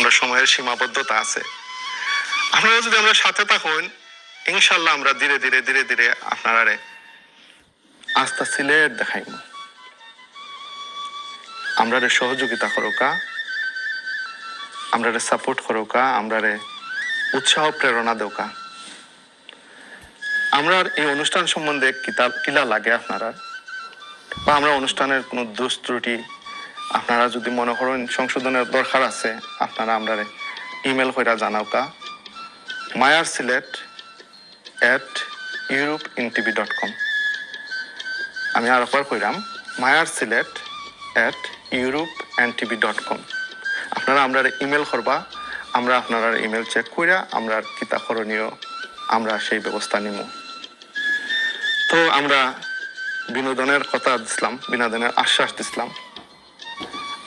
আমরা সময়ের সীমাবদ্ধতা আছে। আপনারা যদি আমরা সাথে থাকুন, ইনশাল্লাহ আমরা ধীরে ধীরে ধীরে ধীরে আপনারা আস্থা সিলেট দেখাইব। আমরা সহযোগিতা করোকা, আমরা সাপোর্ট করোকা, আমরা উৎসাহ প্রেরণা দেওকা। আমরা এই অনুষ্ঠান সম্বন্ধে কিলা লাগে আপনারা, বা আমরা অনুষ্ঠানের কোনো দোষ ত্রুটি আপনারা যদি মনে করেন সংশোধনের দরকার আছে, আপনারা আমরা ইমেল করে জানাওকা mayarsilet@europeinTV.com। আমি আরেকবার কইরাম, mayarsilet@europeinTV.com। আপনারা আমরা ইমেল করবা, আমরা আপনারা ইমেল চেক কইরা আমরা কিতা করণীয় আমরা সেই ব্যবস্থা নিব। তো আমরা বিনোদনের কথা দিছিলাম, বিনোদনের আশ্বাস দিছিলাম,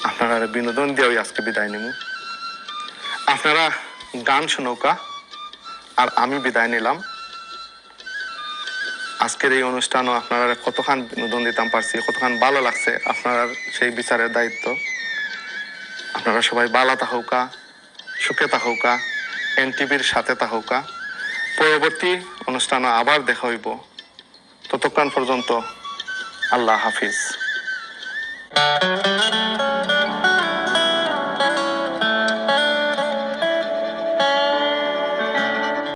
আপনারা বিনোদন দিয়েও আজকে বিদায় নিব। আপনারা গান শুনৌকা, আর আমি বিদায় নিলাম। আজকের এই অনুষ্ঠানও আপনারা কতখান বিনোদন দিতাম পারছি, কতখান ভালো লাগছে, আপনারা সেই বিচারের দায়িত্ব। আপনারা সবাই ভালো থাকুকা, সুখে থাকুকা, এনটিভির সাথে থাকুকা। পরবর্তী অনুষ্ঠানও আবার দেখা হইব। ততক্ষণ পর্যন্ত আল্লাহ হাফিজ।